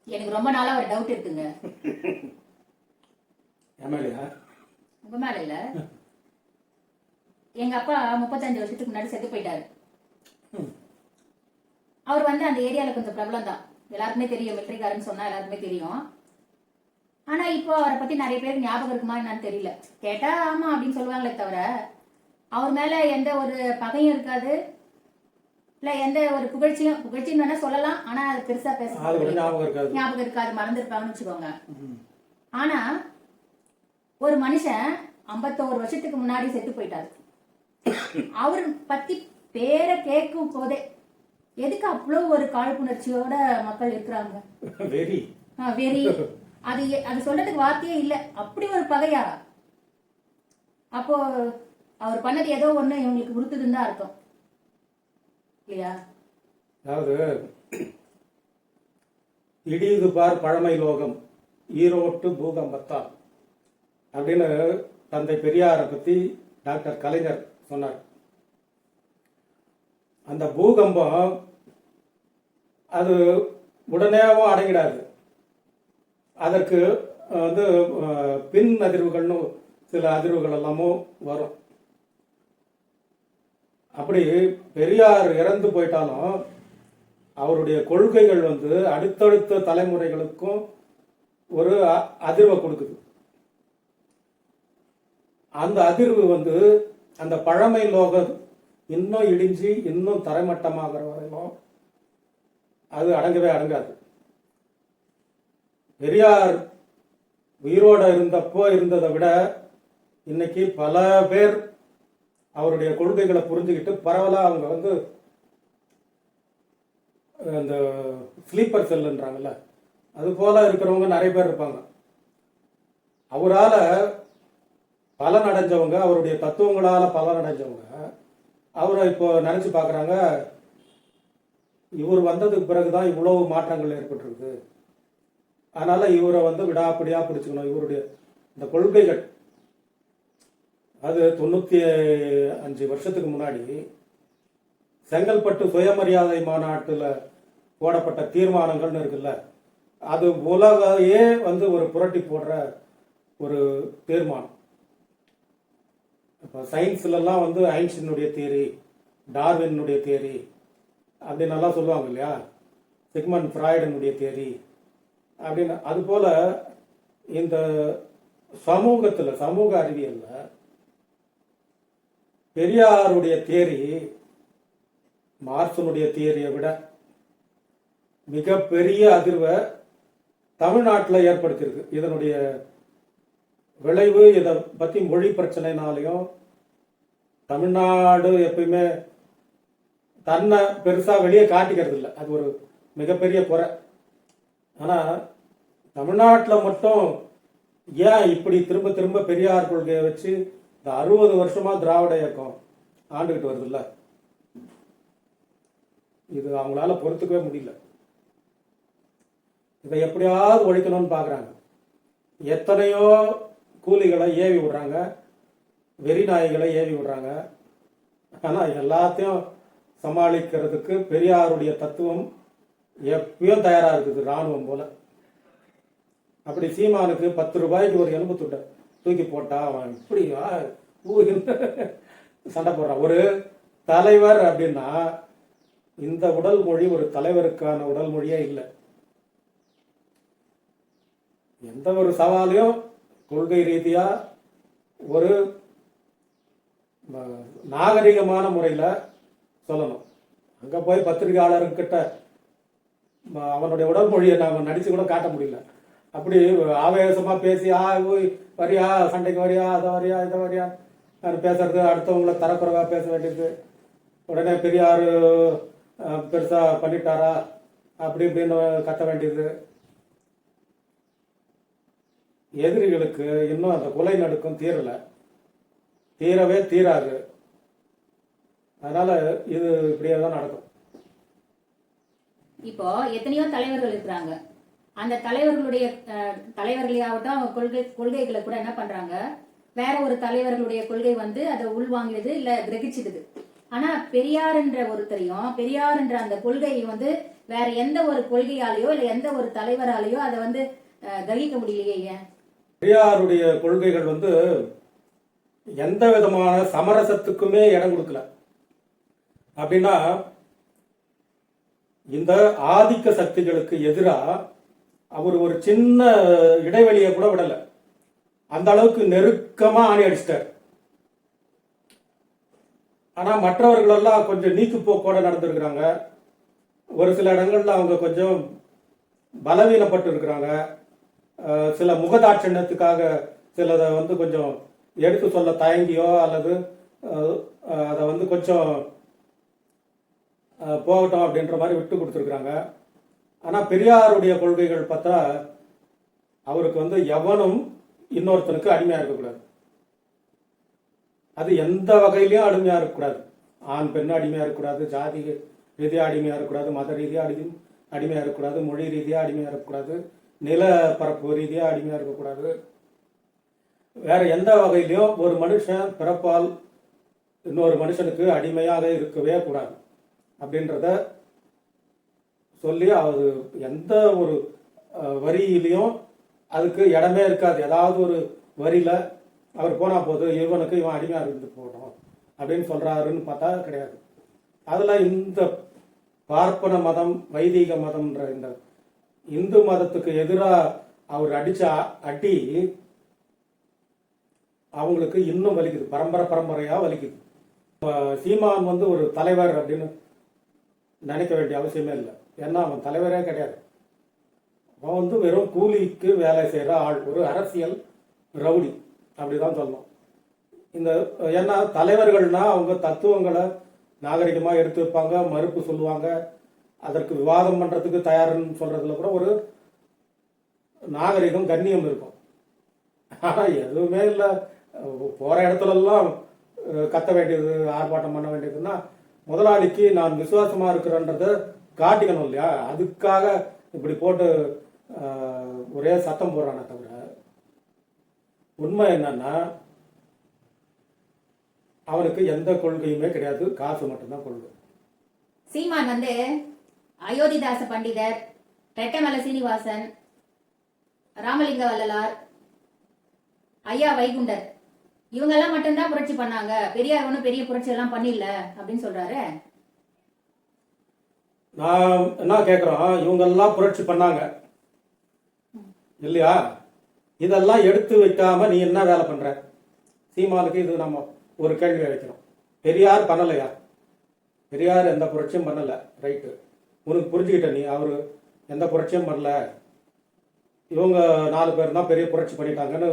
எனக்கு ரொம்ப நாளா ஒரு டவுட் இருக்குங்க. உங்க மேல இல்ல. எங்க அப்பா 35 வருஷத்துக்கு முன்னாடி செத்து போயிட்டாரு. அவர் வந்து அந்த ஏரியால கொஞ்சம் பிரபலம் தான், எல்லாருக்குமே தெரியும். மிலிட்டரிக்காரன்னு சொன்னா எல்லாருக்குமே தெரியும். ஆனா இப்போ அவரை பத்தி நிறைய பேர் ஞாபகம் இருக்குமா என்னன்னு தெரியல. கேட்டா ஆமா அப்படின்னு சொல்லுவாங்களே தவிர அவர் மேல எந்த ஒரு பகையும் இருக்காது, இல்ல எந்த ஒரு புகழ்ச்சின்னு வேணா சொல்லலாம். ஆனா அது பெருசா பேச ஞாபகம் இருக்காது, மறந்துருப்பாங்கன்னு வச்சுக்கோங்க. ஆனா ஒரு மனுஷன் 51 வருஷத்துக்கு முன்னாடி செத்து போயிட்டாரு. அவர் பத்தி பேரை கேட்கும் போதே எதுக்கு அவ்வளவு ஒரு காழ்ப்புணர்ச்சியோட மக்கள் இருக்கிறாங்க? வெறி. அது சொல்றதுக்கு வார்த்தையே இல்ல. அப்படி ஒரு பகையா? அப்போ அவர் பண்ணது ஏதோ ஒண்ணு இவங்களுக்கு உறுத்துதுன்னு தான் அர்த்தம் இல்லையா? அதாவது இடியுது பார் பழமை லோகம் ஈரோட்டு பூகம்பத்தால் அப்படின்னு தந்தை பெரியாரை பத்தி டாக்டர் கலைஞர் சொன்னார். அந்த பூகம்பம் அது உடனேவும் அடங்கிடாது. அதற்கு வந்து பின் அதிர்வுகள்னு சில அதிர்வுகள் எல்லாமும் வரும். அப்படி பெரியார் இறந்து போயிட்டாலும் அவருடைய கொள்கைகள் வந்து அடுத்தடுத்த தலைமுறைகளுக்கும் ஒரு அதிர்வை கொடுக்குது. அந்த அதிர்வு வந்து அந்த பழமை லோகம் இன்னும் இடிஞ்சு இன்னும் தரைமட்டமாகிற வரையிலும் அது அடங்கவே அடங்காது. பெரியார் உயிரோட இருந்தப்போ இருந்ததை விட இன்னைக்கு பல பேர் அவருடைய கொள்கைகளை புரிஞ்சுக்கிட்டு பரவலா அவங்க வந்து இந்த ஸ்லீப்பர் செல்லுன்றாங்கல்ல, அது போல இருக்கிறவங்க நிறைய பேர் இருப்பாங்க. அவரால பலன் அடைஞ்சவங்க, அவருடைய தத்துவங்களால பலன் அடைஞ்சவங்க அவரை இப்போ நினைச்சு பார்க்குறாங்க, இவர் வந்ததுக்கு பிறகுதான் இவ்வளவு மாற்றங்கள் ஏற்பட்டிருக்கு, அதனால இவரை வந்து விடாப்பிடியா பிடிச்சுக்கணும். இவருடைய இந்த கொள்கைகள் அது 95 வருஷத்துக்கு முன்னாடி செங்கல்பட்டு சுயமரியாதை மாநாட்டில் போடப்பட்ட தீர்மானங்கள்னு இருக்குல்ல, அது உலகையே வந்து ஒரு புரட்டி போடுற ஒரு தீர்மானம். இப்போ சயின்ஸ்லாம் வந்து ஐன்ஸ்டீனுடைய தியரி, டார்வினுடைய தியரி அப்படின்னு எல்லாம் சொல்லுவாங்க இல்லையா, சிக்மண்ட் ஃப்ராய்டனுடைய தியரி அப்படின்னு. அதுபோல இந்த சமூகத்தில் சமூக அறிவியல்ல பெரியாருடைய தியரி மார்க்ஸனுடைய தியரியை விட மிகப்பெரிய அதிர்வை தமிழ்நாட்டில் ஏற்படுத்தியிருக்கு. இதனுடைய விளைவு இதை பற்றி மொழி பிரச்சனைனாலையும் தமிழ்நாடு எப்பயுமே தன்னை பெருசாக வெளியே காட்டிக்கிறது இல்லை, அது ஒரு மிகப்பெரிய குறை. ஆனால் தமிழ்நாட்டில் மட்டும் ஏன் இப்படி திரும்ப திரும்ப பெரியார் கொள்கையை வச்சு இந்த 60 வருஷமா திராவிட இயக்கம் ஆண்டுகிட்டு வருது இல்ல, இது அவங்களால பொறுத்துக்கவே முடியல. இதை எப்படியாவது ஒழிக்கணும்னு பாக்குறாங்க. எத்தனையோ கூலிகளை ஏவி விடுறாங்க, வெறி நாய்களை ஏவி விடுறாங்க. ஆனா எல்லாத்தையும் சமாளிக்கிறதுக்கு பெரியாருடைய தத்துவம் எப்பயும் தயாரா இருக்குது, ராணுவம் போல. அப்படி சீமானுக்கு 10 ரூபாய்க்கு ஒரு எலும்பு துண்டை தூக்கி போட்டா அவன் இப்படி சண்டை போடுறான். ஒரு தலைவர் அப்படின்னா இந்த உடல் மொழி ஒரு தலைவருக்கான உடல் மொழியே இல்லை. எந்த ஒரு சவாலையும் கொள்கை ரீதியா ஒரு நாகரிகமான முறையில சொல்லணும். அங்க போய் பத்திரிகையாளர்கிட்ட அவனுடைய உடல் மொழியை நாம நடிச்சு கூட காட்ட முடியல. அப்படி ஆவேசமா பேசி வரியா சண்டைக்கு வரியா அதை வரியா இதை வரியா பேசுறது, அடுத்தவங்களை தரக்குறைவா பேச வேண்டியது, உடனே பெரியார் பெருசா பண்ணிட்டாரா அப்படி இப்படின்னு கத்த வேண்டியது. எதிரிகளுக்கு இன்னும் அந்த கொலை நடுக்கம் தீரல, தீரவே தீராது. அதனால இது இப்படியே தான் நடக்கும். இப்போ எத்தனையோ தலைவர்கள் இருக்கிறாங்க. அந்த தலைவர்களாகட்டும் கொள்கைகளை கூட என்ன பண்றாங்க, வேற ஒரு தலைவர்களுடைய கொள்கை வந்து அதை உள்வாங்கிடுது இல்ல கிரகிச்சிடுது. ஆனா பெரியார் என்ற ஒருத்தரையும் பெரியார் என்ற அந்த கொள்கையை வந்து வேற எந்த ஒரு கொள்கையாலேயோ இல்ல எந்த ஒரு தலைவராலேயோ அதை வந்து கிரகிக்க முடியலையே ஏன்? பெரியாருடைய கொள்கைகள் வந்து எந்த விதமான சமரசத்துக்குமே இடம் கொடுக்கல. அப்படின்னா இந்த ஆதிக்க சக்திகளுக்கு எதிராக அவர் ஒரு சின்ன இடைவெளியை கூட விடல. அந்த அளவுக்கு நெருக்கமா ஆணி அடிச்சிட்டார். ஆனா மற்றவர்கள் எல்லாம் கொஞ்சம் நீக்கு போக்கோட நடந்திருக்கிறாங்க. ஒரு சில இடங்கள்ல அவங்க கொஞ்சம் பலவீனப்பட்டு இருக்கிறாங்க. சில முகதாட்சண்யத்துக்காக சிலதை வந்து கொஞ்சம் எடுத்து சொல்ல தயங்கியோ அல்லது அதை வந்து கொஞ்சம் போகட்டும் அப்படின்ற மாதிரி விட்டு கொடுத்துருக்குறாங்க. ஆனால் பெரியாருடைய கொள்கைகள் பார்த்தா அவருக்கு வந்து எவனும் இன்னொருத்தனுக்கு அடிமையாக இருக்கக்கூடாது. அது எந்த வகையிலையும் அடிமையாக இருக்கக்கூடாது. ஆண் பெண் அடிமையாக இருக்கக்கூடாது, ஜாதி ரீதியாக அடிமையாக இருக்கக்கூடாது, மத ரீதியாக அடிமையாக இருக்கக்கூடாது, மொழி ரீதியாக அடிமையாக இருக்கக்கூடாது, நிலப்பரப்பு ரீதியாக அடிமையாக இருக்கக்கூடாது. வேற எந்த வகையிலையும் ஒரு மனுஷன் பிறப்பால் இன்னொரு மனுஷனுக்கு அடிமையாக இருக்கவே கூடாது அப்படின்றத சொல்லி அவர் எந்த ஒரு வரியிலையும் அதுக்கு இடமே இருக்காது. ஏதாவது ஒரு வரியில அவர் போனா போது இவனுக்கு இவன் அடிமையா இருந்து போகணும் அப்படின்னு சொல்றாருன்னு பார்த்தா கிடையாது. அதுல இந்த பார்ப்பன மதம், வைதிக மதம்ன்ற இந்த இந்து மதத்துக்கு எதிராக அவர் அடிச்ச அடி அவங்களுக்கு இன்னும் வலிக்குது, பரம்பரையா வலிக்குது. சீமான் வந்து ஒரு தலைவர் அப்படின்னு நினைக்க வேண்டிய அவசியமே இல்லை. ஏன்னா அவன் தலைவரே கிடையாது. அவன் வந்து வெறும் கூலிக்கு வேலை செய்யற ஆள், ஒரு அரசியல் ரவுடி அப்படிதான் சொல்லணும். இந்த ஏன்னா தலைவர்கள்னா அவங்க தத்துவங்களை நாகரிகமா எடுத்து வைப்பாங்க, மறுப்பு சொல்லுவாங்க, அதற்கு விவாதம் பண்றதுக்கு தயார்னு சொல்றதுல கூட ஒரு நாகரிகம், கண்ணியம் இருக்கும். ஆனா எதுவுமே இல்லை, போற இடத்துல எல்லாம் கத்த வேண்டியது, ஆர்ப்பாட்டம் பண்ண வேண்டியதுன்னா முதலாளிக்கு நான் விசுவாசமா இருக்கிறேன்றத காட்டிக்கணும் இல்லையா? அதுக்காக இப்படி போட்டு ஒரே சத்தம் போடுறானே தவிர உண்மை என்னன்னா அவனுக்கு எந்த கொள்கையுமே கிடையாது, காசு மட்டும்தான் கொள்கை. சீமான் வந்து அயோத்திதாச பண்டிதர், ரெட்டமலை சீனிவாசன், ராமலிங்க வள்ளலார், ஐயா வைகுண்டர் இவங்கெல்லாம் மட்டும்தான் புரட்சி பண்ணாங்க, பெரியார் ஒன்றும் பெரிய புரட்சி எல்லாம் பண்ணிடல அப்படின்னு சொல்றாரு. நான் என்ன கேட்குறோம், இவங்கெல்லாம் புரட்சி பண்ணாங்க இல்லையா? இதெல்லாம் எடுத்து வைக்காம நீ என்ன வேலை பண்ற? சீமானுக்கு இது நம்ம ஒரு கேள்வி வைக்கிறோம். பெரியார் பண்ணலையா? பெரியார் எந்த புரட்சியும் பண்ணல, ரைட்டு, உனக்கு புரிஞ்சுக்கிட்ட நீ. அவரு எந்த புரட்சியும் பண்ணல, இவங்க 4 பேர் தான் பெரிய புரட்சி பண்ணிட்டாங்கன்னு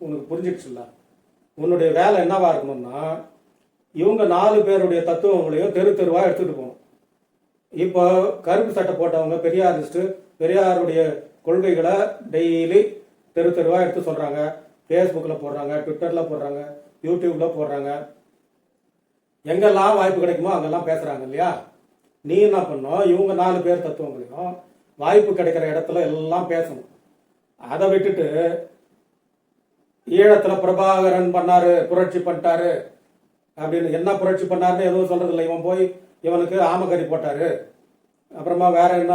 உனக்கு புரிஞ்சிடுச்சுல்ல. உன்னுடைய வேலை என்னவா இருக்கணும்னா இவங்க 4 பேருடைய தத்துவங்களையும் தெருவா எடுத்துட்டு போகணும். இப்போ கருப்பு சட்டை போட்டவங்க பெரியாரிஸ்ட், பெரியாருடைய கொள்கைகளை டெய்லி தெருவா எடுத்து சொல்றாங்க, ஃபேஸ்புக்கில் போடுறாங்க, ட்விட்டர்ல போடுறாங்க, யூடியூப்ல போடுறாங்க, எங்கெல்லாம் வாய்ப்பு கிடைக்குமோ அங்கெல்லாம் பேசுறாங்க இல்லையா? நீ என்ன பண்ணோம், இவங்க 4 பேர் தத்துவங்களையும் வாய்ப்பு கிடைக்கிற இடத்துல எல்லாம் பேசணும். அதை விட்டுட்டு ஈழத்துல பிரபாகரன் பண்ணாரு, புரட்சி பண்ணிட்டாரு அப்படின்னு, என்ன புரட்சி பண்ணாருன்னு எதுவும் சொல்றது இல்லை. இவன் போய் இவனுக்கு ஆமக்கறி போட்டாரு, அப்புறமா வேற என்ன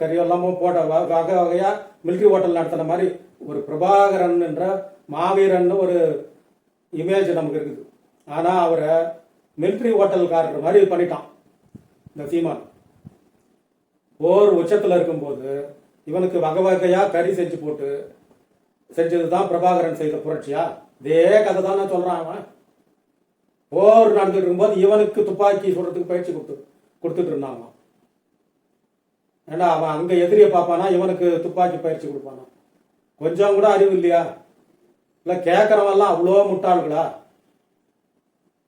கறி எல்லாமும் போட்ட வகை வகையா மிலிட்ரி ஹோட்டல் நடத்தின மாதிரி ஒரு பிரபாகரன் என்ற மாவீரன் ஒரு இமேஜ் நமக்கு இருக்குது. ஆனா அவரை மிலிட்ரி ஹோட்டல்காரர் மாதிரி பண்ணிட்டான் இந்த சீமான். போர் உச்சத்துல இருக்கும்போது இவனுக்கு வகை வகையா கறி செஞ்சு போட்டு செஞ்சதுதான் பிரபாகரன் செய்த புரட்சியா? இதே கதை தான் நான் சொல்றான். அவன் போர் நடந்துட்டு இருக்கும்போது இவனுக்கு துப்பாக்கி சுடுறதுக்கு பயிற்சி கொடுத்துட்டு இருந்தாங்க. ஏன்னா அவன் அங்க எதிரிய பார்ப்பானா, இவனுக்கு துப்பாக்கி பயிற்சி கொடுப்பானா? கொஞ்சம் கூட அறிவு இல்லையா? இல்ல கேட்கறவெல்லாம் அவ்வளோ முட்டாள்களா?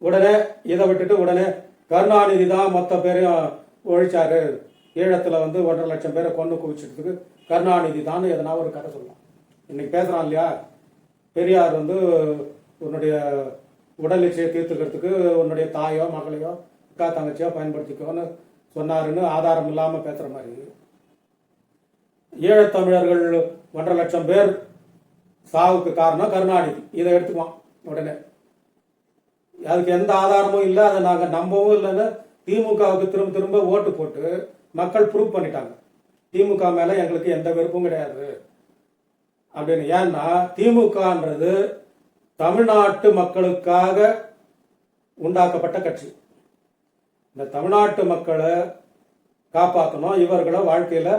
உடனே இதை விட்டுட்டு உடனே கருணாநிதி தான் மொத்த பேரையும் ஒழிச்சாரு, ஈழத்துல வந்து 1.5 லட்சம் பேரை கொண்டு குவிச்சிட்டதுக்கு கருணாநிதி தான் எதனா ஒரு கதை சொல்லலாம். இன்னைக்கு பேசுறான் இல்லையா? பெரியார் வந்து உன்னுடைய உடல் இச்சையை தீர்த்துக்கிறதுக்கு உன்னுடைய தாயோ மகளையோ அக்கா தங்கச்சியோ பயன்படுத்திக்கோன்னு சொன்னாருன்னு ஆதாரம் இல்லாம பேசுற மாதிரி, ஈழத்தமிழர்கள் 1.5 லட்சம் பேர் சாவுக்கு காரணம் கருணாநிதி, இதை எடுத்துக்குவான் உடனே. அதுக்கு எந்த ஆதாரமும் இல்லை, அதை நாங்கள் நம்பவும் இல்லைன்னு திமுகவுக்கு திரும்ப ஓட்டு போட்டு மக்கள் ப்ரூவ் பண்ணிட்டாங்க திமுக மேல எங்களுக்கு எந்த வெறுப்பும் கிடையாது அப்படின்னு. ஏன்னா திமுகன்றது தமிழ்நாட்டு மக்களுக்காக உண்டாக்கப்பட்ட கட்சி. இந்த தமிழ்நாட்டு மக்களை காப்பாற்றணும், இவர்களை வாழ்க்கையில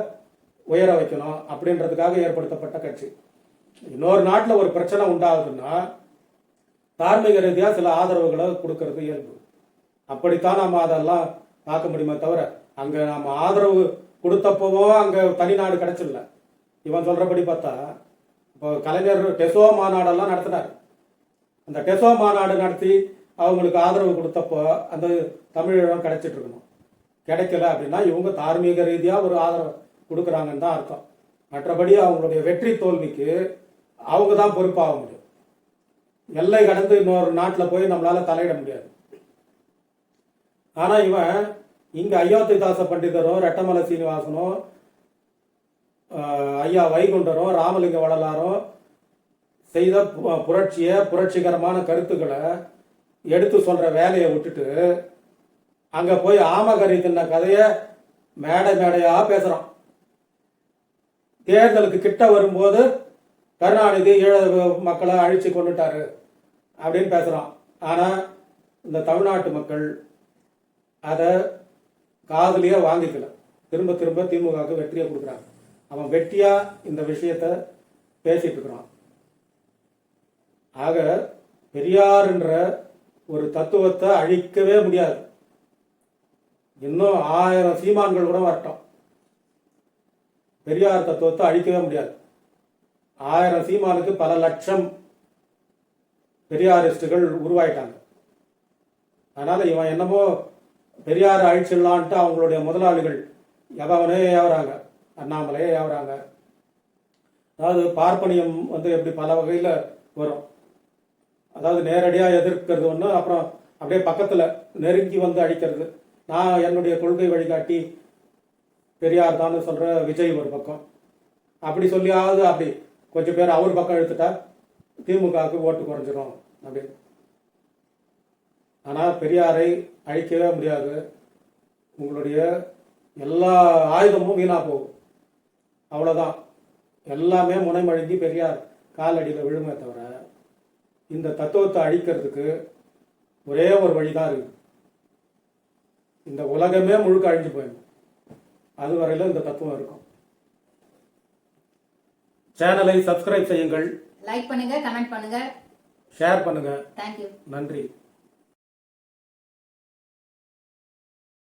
உயர வைக்கணும் அப்படின்றதுக்காக ஏற்படுத்தப்பட்ட கட்சி. இன்னொரு நாட்டில் ஒரு பிரச்சனை உண்டாகுதுன்னா தார்மீக ரீதியாக சில ஆதரவுகளை கொடுக்கறது இயல்பு. அப்படித்தான் நம்ம அதெல்லாம் பார்க்க முடியுமே தவிர அங்கே நம்ம ஆதரவு கொடுத்தப்பவும் அங்கே தனி நாடு கிடைச்சிடல. இவன் சொல்றபடி பார்த்தா இப்போ கலைஞர் டெசோ மாநாடெல்லாம் நடத்தினார். அந்த டெசோ மாநாடு நடத்தி அவங்களுக்கு ஆதரவு கொடுத்தப்போ அந்த தமிழீழம் கிடைச்சிட்டு இருக்கணும். கிடைக்கல அப்படின்னா இவங்க தார்மீக ரீதியாக ஒரு ஆதரவு கொடுக்குறாங்கன்னு தான் அர்த்தம். மற்றபடி அவங்களுடைய வெற்றி தோல்விக்கு அவங்க தான் பொறுப்பாக முடியும். எல்லை கடந்து இன்னொரு நாட்டில் போய் நம்மளால தலையிட முடியாது. ஆனா இவன் இங்க அயோத்திதாச பண்டிதரும் ரெட்டமலை சீனிவாசனும் ஐயா வைகுண்டரும் ராமலிங்க வள்ளலாரும் செய்த புரட்சிகரமான கருத்துக்களை எடுத்து சொல்ற வேலையை விட்டுட்டு அங்க போய் ஆமகரி தின்ன கதைய மேடையா பேசுறான். தேர்தலுக்கு கிட்ட வரும்போது கருணாநிதி ஈழ மக்களை அழிச்சு கொண்டுட்டாரு அப்படின்னு பேசுறான். ஆனா இந்த தமிழ்நாட்டு மக்கள் அதை காதலியா வாங்கிக்கல. திரும்ப திரும்ப திமுகவுக்கு வெற்றியை கொடுக்குறாங்க. அவன் வெட்டியா இந்த விஷயத்த பேசிட்டு இருக்கிறான். ஆக பெரியார்ன்ற ஒரு தத்துவத்தை அழிக்கவே முடியாது. இன்னும் 1000 சீமான்கள் கூட வரட்டும், பெரியார் தத்துவத்தை அழிக்கவே முடியாது. 1000 சீமானுக்கு பல லட்சம் பெரியாரிஸ்டுகள் உருவாயிட்டாங்க. அதனால இவன் என்னமோ பெரியார் அழிச்சிடலான்ட்டு அவங்களுடைய முதலாளிகள் எவனே ஏவறாங்க, அண்ணாமலையே ஏவறாங்க. அதாவது பார்ப்பனியம் எப்படி பல வகையில் வரும். அதாவது நேரடியாக எதிர்க்கிறது ஒன்று, அப்புறம் அப்படியே பக்கத்தில் நெருங்கி வந்து அழிக்கிறது. நான் என்னுடைய கொள்கை வழிகாட்டி பெரியார் தான் சொல்ற விஜய் ஒரு பக்கம் அப்படி சொல்லியாவது அப்படி கொஞ்சம் பேர் அவர் பக்கம் எடுத்துட்டா திமுகவுக்கு ஓட்டு குறைஞ்சிரும் அப்படின்னு. ஆனால் பெரியாரை அழிக்கவே முடியாது. உங்களுடைய எல்லா ஆயுதமும் வீணா போகும், அவ்வளோதான். எல்லாமே முனைமழுங்கி பெரியார் காலடியில் விழுமே தவிர இந்த தத்துவத்தை அழிக்கிறதுக்கு ஒரே ஒரு வழிதான் இருக்கு. இந்த உலகமே முழுக்க அழிஞ்சு போயிடும். அது வரையில இந்த தத்துவம் இருக்கும். சேனலை சப்ஸ்கிரைப் செய்யுங்கள், லைக் பண்ணுங்க, கமெண்ட் பண்ணுங்க, ஷேர் பண்ணுங்க. தேங்க்யூ, நன்றி.